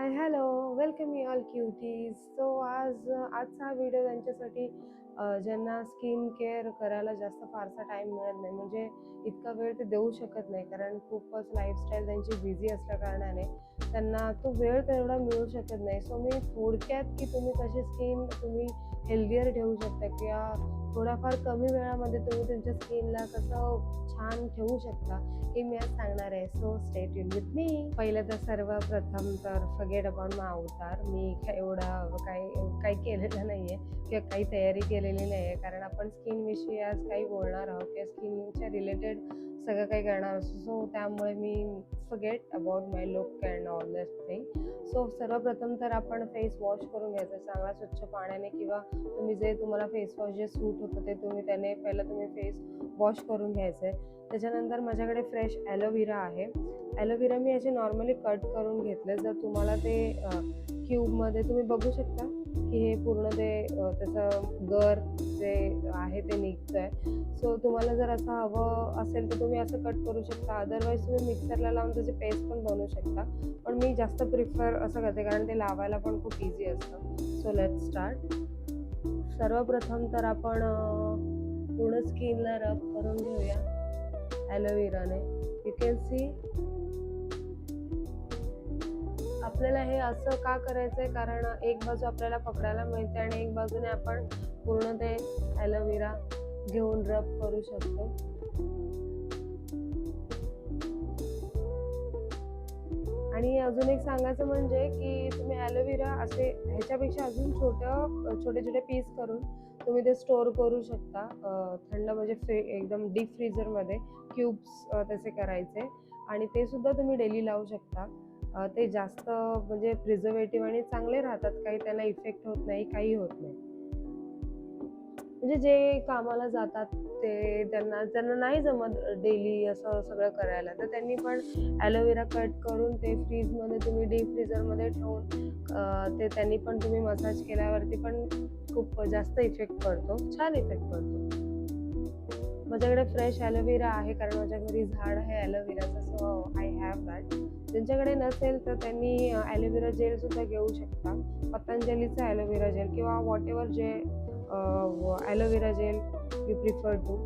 Hi hello welcome you all cuties. आजचा हा video त्यांच्यासाठी ज्यांना स्किन केअर करायला जास्त फारसा टाईम मिळत नाही, म्हणजे इतका वेळ ते देऊ शकत नाही, कारण खूपच लाईफस्टाईल त्यांची बिझी असल्या कारणाने त्यांना तो वेळ तेवढा मिळू शकत नाही. सो मी थोडक्यात की तुम्ही कशी स्किन तुम्ही हेल्दियर ठेवू शकता किंवा थोड्याफार कमी वेळामध्ये तुम्ही तुमच्या स्किनला कसं छान ठेवू शकता हे मी आज सांगणार आहे. So stay tune with me. पहिलं तर सर्वप्रथम तर फॉरगेट अबाउट माय अवतार. मी एवढा काही केलेलं नाही आहे किंवा काही तयारी केलेली नाही आहे, कारण आपण स्किनविषयी आज काही बोलणार आहोत किंवा स्किनच्या रिलेटेड सगळं काही करणार असतो. सो त्यामुळे मी forget about my look and all this thing. So सर्वप्रथम तर आपण फेस वॉश करून घ्यायचं चांगला स्वच्छ पाण्याने, किंवा तुम्ही जे तुम्हाला फेस वॉश जे सूट होतं ते तुम्ही पहिलं फेस वॉश करून घ्यायचं आहे. त्याच्यानंतर माझ्याकडे फ्रेश ॲलोव्हेरा आहे. ॲलोव्हेरा मी असे नॉर्मली कट करून घेतले. जर तुम्हाला ते क्यूबमध्ये तुम्ही बघू शकता की हे पूर्ण ते त्याचं गर जे आहे ते निघतं आहे. सो तुम्हाला जर असं हवं असेल तर तुम्ही असं कट करू शकता, अदरवाईज तुम्ही मिक्सरला लावून त्याची पेस्ट पण बनवू शकता. पण मी जास्त प्रिफर असं करते, कारण ते लावायला पण खूप इझी असतं. So let's start. सर्वप्रथम तर आपण पूर्ण स्किनला रब करून घेऊया ॲलोव्हेराने. यू कॅन सी आपल्याला हे असं का करायचं आहे, कारण एक बाजू आपल्याला पकडायला मिळते आणि एक बाजूने आपण पूर्ण ते ॲलोव्हेरा घेऊन रब करू शकतो. आणि अजून एक सांगायचं म्हणजे की तुम्ही ॲलोव्हेरा असे ह्याच्यापेक्षा अजून छोटे पीस करून तुम्ही ते स्टोअर करू शकता थंड, म्हणजे एकदम डीप फ्रीजरमध्ये क्यूब्स तसे करायचे, आणि ते सुद्धा तुम्ही डेली लावू शकता. ते जास्त म्हणजे प्रिझर्वेटिव्ह आणि चांगले राहतात, काही त्यांना इफेक्ट होत नाही, काही होत नाही. म्हणजे जे कामाला जातात ते त्यांना नाही जमत डेली असं सगळं करायला, तर त्यांनी पण ॲलोव्हेरा कट करून ते फ्रीजमध्ये तुम्ही डीप फ्रीजरमध्ये ठेवून ते त्यांनी पण तुम्ही मसाज केल्यावरती पण खूप जास्त इफेक्ट पडतो, छान इफेक्ट पडतो. माझ्याकडे फ्रेश ॲलोव्हेरा आहे, कारण माझ्या घरी झाड आहे ॲलोव्हेराचं. So I have that. ज्यांच्याकडे नसेल तर त्यांनी ॲलोव्हेरा जेल सुद्धा घेऊ शकता. पतंजलीचा ॲलोव्हेरा जेल किंवा व्हॉट एव्हर जे aloe vera gel you prefer to.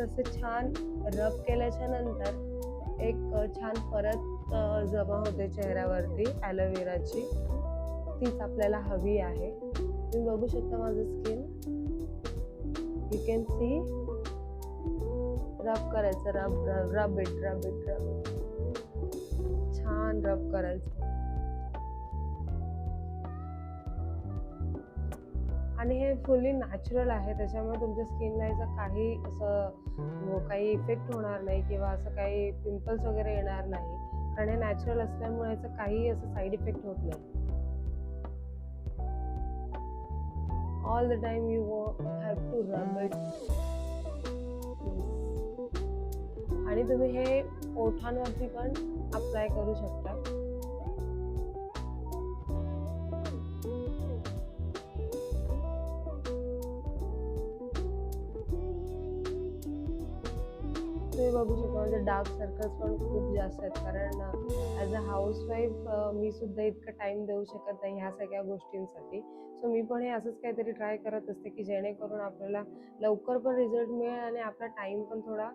असं छान रब केल्याच्या नंतर एक छान परत जमा होते चेहऱ्यावरती ॲलोव्हेराची, तीच आपल्याला हवी आहे. तुम्ही बघू शकता माझं स्किन, यू कॅन सी. रब करायचं, रब इट छान रब करायचं. आणि हे फुल्ली नॅचरल आहे, त्याच्यामुळे तुमच्या स्किनला याचा काही इफेक्ट होणार नाही किंवा असं काही पिंपल्स वगैरे येणार नाही, कारण हे नॅचरल असल्यामुळे याचं काही असं साईड इफेक्ट होत नाही. All the time you have to rub it. आणि तुम्ही हे ओठांवरती पण अप्लाय करू शकता. तुम्ही बघू शकता म्हणजे डार्क सर्कल्स पण खूप जास्त आहेत, कारण ॲज अ हाऊसवाईफ मी सुद्धा इतकं टाईम देऊ शकत नाही ह्या सगळ्या गोष्टींसाठी. सो मी पण हे असंच काहीतरी ट्राय करत असते की जेणेकरून आपल्याला लवकर पण रिझल्ट मिळेल आणि आपला टाईम पण थोडा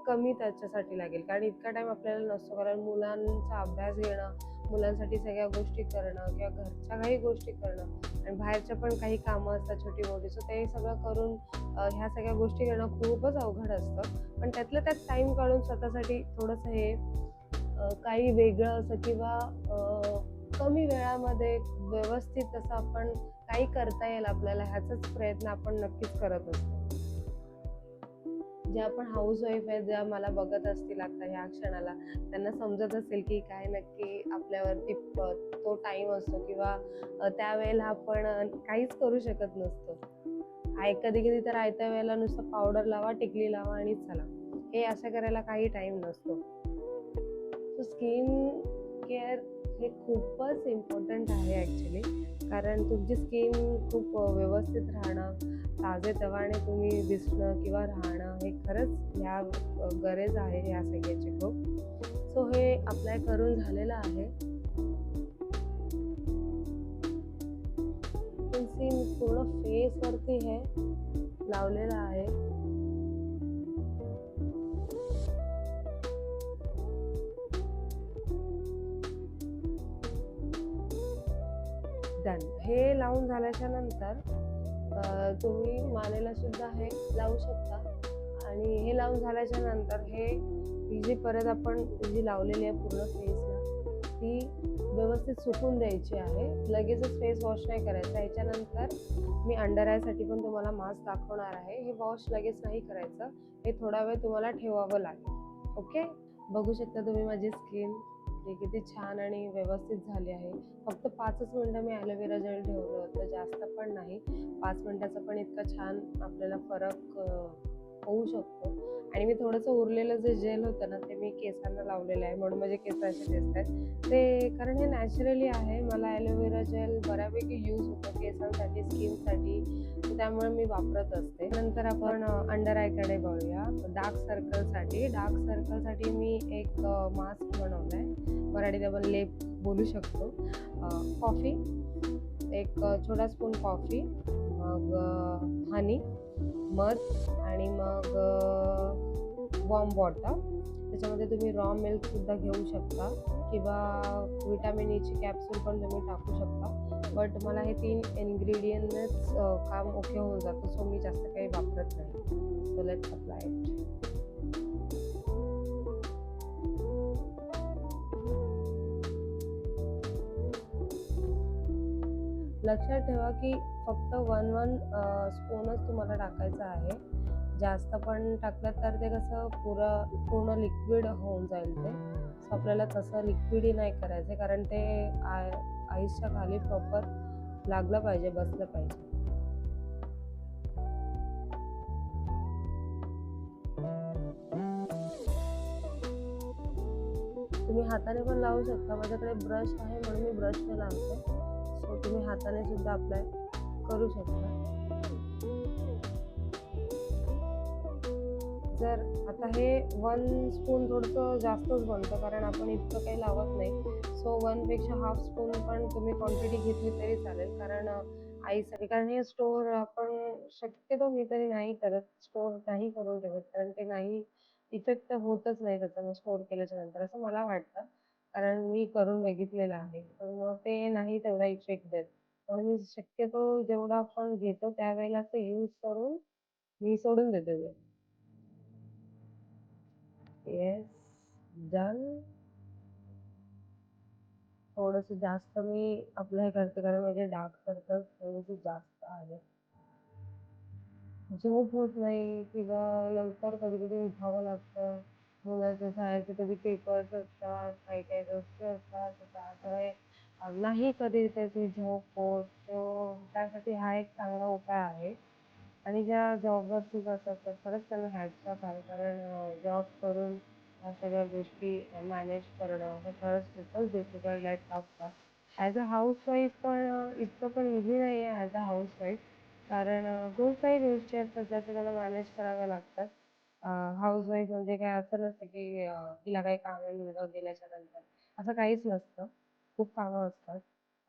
कमी त्याच्यासाठी लागेल, कारण इतका टाईम आपल्याला नसतो, कारण मुलांचा अभ्यास घेणं, मुलांसाठी सगळ्या गोष्टी करणं किंवा घरच्या काही गोष्टी करणं आणि बाहेरच्या पण काही कामं असतात छोटी मोठी. सो ते सगळं करून ह्या सगळ्या गोष्टी करणं खूपच अवघड असतं. पण त्यातल्या त्यात टाईम काढून स्वतःसाठी थोडंसं हे काही वेगळं असं किंवा कमी वेळामध्ये व्यवस्थित असं आपण काही करता येईल आपल्याला, ह्याचाच प्रयत्न आपण नक्कीच करत असतो. ज्या पण हाऊसवाईफ आहेत, ज्या मला बघत असतील आता ह्या क्षणाला, त्यांना समजत असेल की काय नक्की आपल्यावरती तो टाईम असतो किंवा त्यावेळेला आपण काहीच करू शकत नसतो. कधी तर आयत्या वेळेला नुसतं पावडर लावा, टिकली लावा आणि चला, हे असं करायला काही टाईम नसतो. सो स्किन केअर हे खूपच इम्पॉर्टंट आहे ॲक्च्युली, कारण तुमची स्किन खूप व्यवस्थित राहणं, ताजेतवाने तुम्ही दिसणं किंवा राहणं हे खरंच ह्या गरज आहे ह्या सगळ्याची खूप. सो हे अप्लाय करून झालेलं आहे. सी मी पूर्ण फेसवरती हे लावलेलं आहे. डन. हे लावून झाल्याच्या नंतर तुम्ही मानेला सुद्धा हे लावू शकता आणि हे लावून झाल्याच्या नंतर ही जी परत आपण जी लावलेली आहे पूर्ण फेसला ती व्यवस्थित सुकून द्यायची आहे. लगेचच फेस वॉश नाही करायचा. याच्यानंतर मी अंडर आयसाठी पण तुम्हाला मास्क दाखवणार आहे. हे वॉश लगेच नाही करायचं, हे थोडा वेळ तुम्हाला ठेवावं लागेल. ओके, बघू शकता तुम्ही माझी स्किन किती छान आणि व्यवस्थित झाली आहे. फक्त 5च मिनिटं मी ॲलोवेरा जेल ठेवलं होतं, जास्त पण नाही. 5 मिनिटाचा पण इतका छान आपल्याला फरक होऊ शकतो. आणि मी थोडंसं उरलेलं जे जेल होतं ना ते मी केसांना लावलेलं आहे, म्हणून माझे केस असे दिसतात ते, कारण हे नॅचरली आहे. मला ॲलोवेरा जेल बऱ्यापैकी यूज होतं केसांसाठी, स्किनसाठी, त्यामुळे मी वापरत असते. नंतर आपण अंडर आयकडे बघूया. डार्क सर्कलसाठी मी एक मास्क बनवला आहे, मराठीत आपण लेप बोलू शकतो. कॉफी, एक छोटा स्पून कॉफी, मग हनी, मध आणि मग वॉर्म वॉटर. त्याच्यामध्ये तुम्ही रॉ मिल्कसुद्धा घेऊ शकता किंवा विटॅमिन ईची कॅप्सूल पण तुम्ही टाकू शकता. बट मला हे 3 इन्ग्रेडियंटनेच काम ओके होऊन जातं, सो मी जास्त काही वापरत नाही. So let's apply it. लक्षात ठेवा की फक्त 1 स्पूनच तुम्हाला टाकायचं आहे. जास्त पण टाकलं तर ते कसं पूर्ण लिक्विड होऊन जाईल ते. सो आपल्याला तसं लिक्विडही नाही करायचं, कारण ते आईसच्या खाली प्रॉपर लागलं पाहिजे, बसलं पाहिजे. तुम्ही हाताने पण लावू शकता. माझ्याकडे ब्रश आहे म्हणून मी ब्रशने लावते. सो तुम्ही हाताने सुद्धा अप्लाय करू शकता. जर आता हे 1 स्पून थोडंसं जास्तच बनतं, कारण आपण इतकं काही लावत नाही. सो 1 पेक्षा हाफ स्पून पण तुम्ही क्वांटिटी घेतली तरी चालेल, कारण आईसाठी. कारण हे स्टोअर आपण शक्यतो मी तरी नाही करत, स्टोअर नाही करून ठेवत, कारण ते नाही इफेक्ट होतच नाही त्याचा स्टोअर केल्याच्या नंतर, असं मला वाटतं. कारण मी करून बघितलेलं आहे, तर मग ते नाही तेवढा इफेक्ट देत. म्हणून मी शक्यतो जेवढं आपण घेतो त्यावेळेला ते यूज करून मी सोडून देते ते. Yes, done. थोडंसं जास्त मी अप्लाय करते, कारण माझे डार्क सर्कल थोडेसे जास्त आहेत. झोप होत नाही किंवा लवकर कधी-कधी उठावं लागतं. मुलाच्या शाळेचे कधी पेपर्स असतात, काही-काही गोष्टी असतात, त्यामुळे नाही कधी त्याची झोप होत. सो त्यासाठी हा एक चांगला उपाय आहे. आणि ज्या जॉबवरती जातात तर खरंच त्यांना हॅट्स ऑफ आहे, कारण जॉब करून ह्या सगळ्या गोष्टी मॅनेज करणं हे खरंच खूपच डिफिकल्ट आहे, टफ आहे. ॲज अ हाऊसवाईफ पण इतकं पण इझी नाही आहे ॲज अ हाऊसवाईफ, कारण खूप काही गोष्टी असतात ज्या तुम्हाला मॅनेज कराव्या लागतात. हाऊसवाईफ म्हणजे काय असं नसतं की तिला काही कामं मुलगा गेल्याच्या नंतर, असं काहीच नसतं. खूप कामं असतात,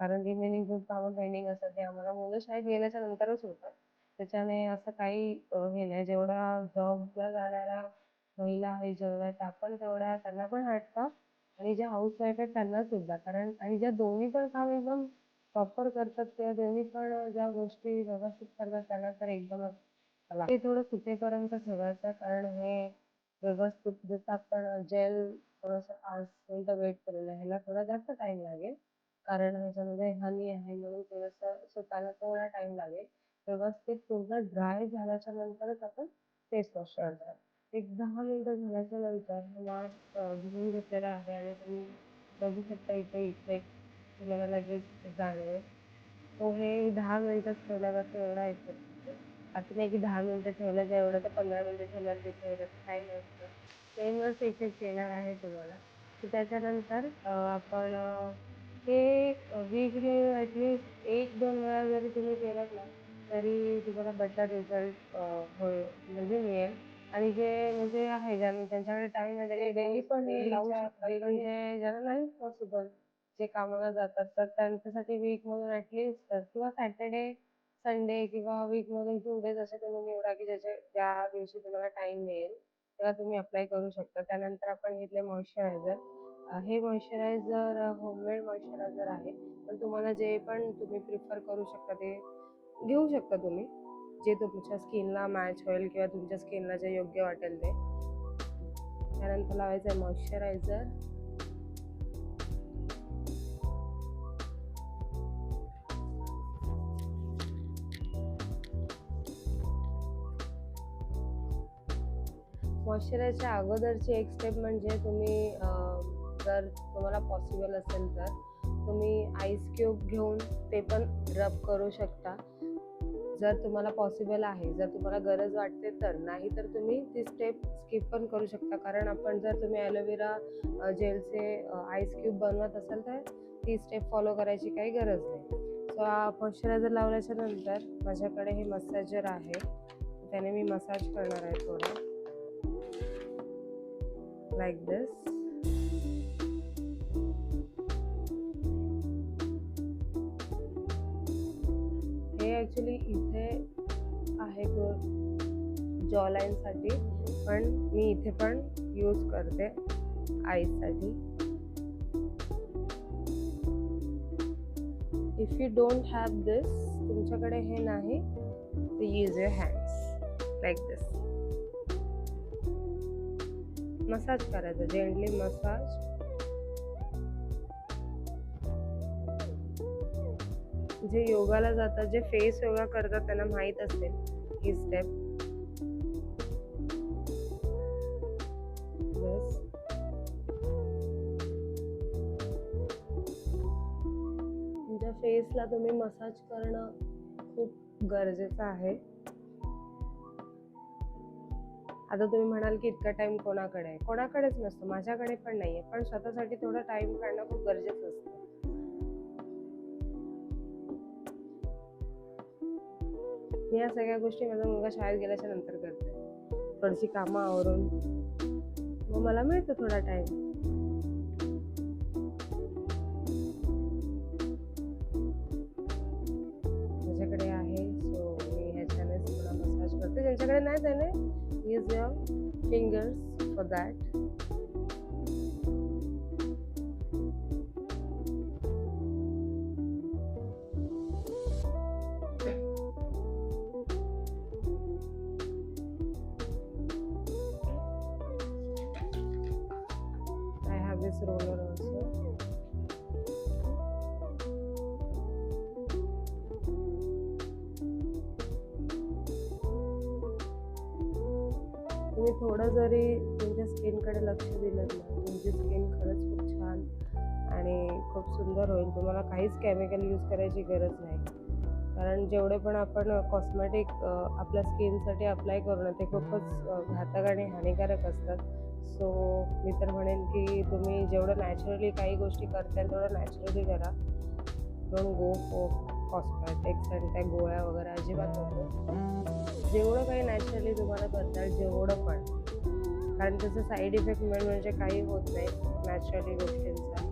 कारण रिमेनिंग खूप कामं पेंडिंग असतात, ते आम्हाला मुलं शाळेत गेल्याच्या नंतरच होतात. त्याच्याने असं काही हे नाही. जेवढा जॉबला जाणाऱ्या महिला आहे, जेवढ्या त्या पण तेवढ्या त्यांना पण वाटतं, आणि ज्या हाऊसवाईफ आहेत त्यांना सुद्धा. कारण आणि ज्या दोन्ही पण काम एकदम प्रॉपर करतात, त्या दोन्ही पण ज्या गोष्टी व्यवस्थित करतात त्यांना तर एकदमच ते थोडं सुटेपर्यंत ठेवायचं, कारण हे व्यवस्थित जसं आपण जेल थोडंसं 5 मिनिटं वेट केलेलं आहे, ह्याला थोडा जास्त टाइम लागेल, कारण ह्याच्यामध्ये हनी आहे म्हणून थोडंसं सुकायला थोडा टाइम लागेल. व्यवस्थित पूर्ण ड्राय झाल्याच्या नंतरच आपण फेस वॉश करणार. एक 10 मिनिटं झाल्याच्या नंतर मास्क घेऊन घेतलेला आहे आणि तुम्ही बघू शकता इथे इफेक्ट तुम्हाला लगेच जाणवेल. तो हे 10 मिनिटं ठेवल्यावरती एवढा इफेक्ट. असं नाही की 10 मिनिटं ठेवलं तर एवढं, तर 15 मिनिटं ठेवल्यावर ते ठेवलं काही नसतं. सेमच इफेक्ट येणार आहे तुम्हाला. तर त्याच्यानंतर आपण हे वीकली ॲटलीस्ट 1-2 वेळा जरी तुम्ही केलंत ना तरी तुम्हाला बेटर रिझल्ट होईल, म्हणजे मिळेल. आणि जे म्हणजे आहे त्यांच्याकडे टाइम आहे ते डेली पण हे लावू शकतात. पण जे ज्यांना नाही पॉसिबल, जे कामाला जातात, तर त्यांच्यासाठी वीक मधून ऍटलीस्ट किंवा सॅटर्डे संडे किंवा वीक मधून 2 डेज असे तुम्ही निवडा की ज्या दिवशी तुम्हाला टाइम मिळेल तेव्हा तुम्ही अप्लाय करू शकता. त्यानंतर आपण घेतले मॉइश्चरायझर. हे मॉइश्चरायझर होममेड मॉइश्चरायझर आहे. पण तुम्हाला जे पण तुम्ही प्रिफर करू शकता ते घेऊ शकता तुम्ही, जे तुमच्या स्किनला मॅच होईल किंवा तुमच्या स्किनला जे योग्य वाटेल ते. त्यानंतर लावायचं आहे मॉइश्चरायझर. मॉइश्चरायझरच्या अगोदरची एक स्टेप म्हणजे तुम्ही जर तुम्हाला पॉसिबल असेल तर तुम्ही आईस क्यूब घेऊन ते पण रब करू शकता. जर तुम्हाला पॉसिबल आहे, जर तुम्हाला गरज वाटते तर. नाही तर तुम्ही ती स्टेप स्किप पण करू शकता, कारण आपण जर तुम्ही ॲलोवेरा जेलचे आईस क्यूब बनवत असाल तर ती स्टेप फॉलो करायची काही गरज नाही. सो मॉइश्चरायझर लावल्याच्या नंतर माझ्याकडे हे मसाजर आहे, त्याने मी मसाज करणार आहे थोडं लाईक दिस. हे ॲक्च्युली इथे आहे जॉ लाईनसाठी, पण मी इथे पण यूज करते आईसाठी. इफ यू डोंट हॅव दिस, तुमच्याकडे हे नाही, तर use your hands like this. Massage करायचं, जेंटली मसाज. जे योगाला जातात, जे फेस योगा करतात त्यांना माहीत असेल ही स्टेप. तुमच्या फेसला तुम्ही मसाज करणं खूप गरजेचं आहे. आता तुम्ही म्हणाल की इतका टाइम कोणाकडे आहे? कोणाकडेच नसतो, माझ्याकडे पण नाहीये, पण स्वतःसाठी थोडा टाइम काढणं खूप गरजेचं असतं. या सगळ्या गोष्टी माझा मुलगा शाळेत गेल्याच्या नंतर करते, थोडीशी कामं आवरून, मग मला मिळतो थोडा टाइम. माझ्याकडे आहे, सो मी ह्याच्याने थोडा मसाज करते. ज्यांच्याकडे नाही त्याने use your fingers for that. I have this roller also. तुम्ही थोडं जरी तुमच्या स्किनकडे लक्ष दिलं ना, तुमची स्किन खरंच खूप छान आणि खूप सुंदर होईल. तुम्हाला काहीच केमिकल यूज करायची गरज नाही, कारण जेवढे पण आपण कॉस्मेटिक आपल्या स्किनसाठी अप्लाय करू ना, ते खूपच घातक आणि हानिकारक असतात. सो मी तर म्हणेन की तुम्ही जेवढं नॅचरली काही गोष्टी करताल तेवढं नॅचरली करा. डोंट गो फॉर कॉस्मेटिक्स आणि त्या गोळ्या वगैरे अजिबात नको. जेवढं काही नॅचरली तुम्हाला करता येईल जेवढं पण, कारण त्याचा साईड इफेक्ट म्हणजे काही होत नाही नॅचरली गोष्टींचा.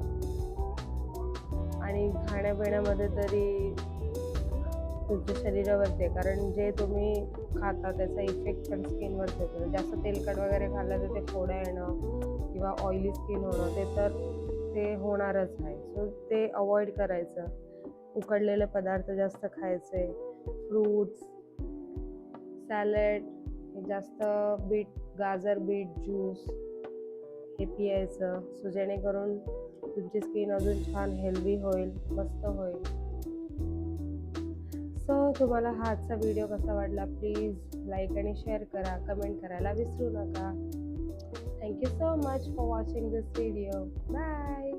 आणि खाण्यापिण्यामध्ये तरी तुमच्या शरीरावरती आहे, कारण जे तुम्ही खाता त्याचा इफेक्ट पण स्किनवरती होतो. जास्त तेलकट वगैरे खाल्लं तर ते फोड्या येणं किंवा ऑइली स्किन होणं ते होणारच आहे. सो ते अवॉइड करायचं. उकडलेले पदार्थ जास्त खायचे, फ्रूट्स, सॅलड, जास्त गाजर बीट ज्यूस हे पियायचं. सो जेणेकरून तुमची स्किन अजून छान हेल्दी होईल, मस्त होईल. सो तुम्हाला हा आजचा व्हिडिओ कसा वाटला प्लीज लाईक आणि शेअर करा, कमेंट करायला विसरू नका. Thank you so much for watching this video. Bye.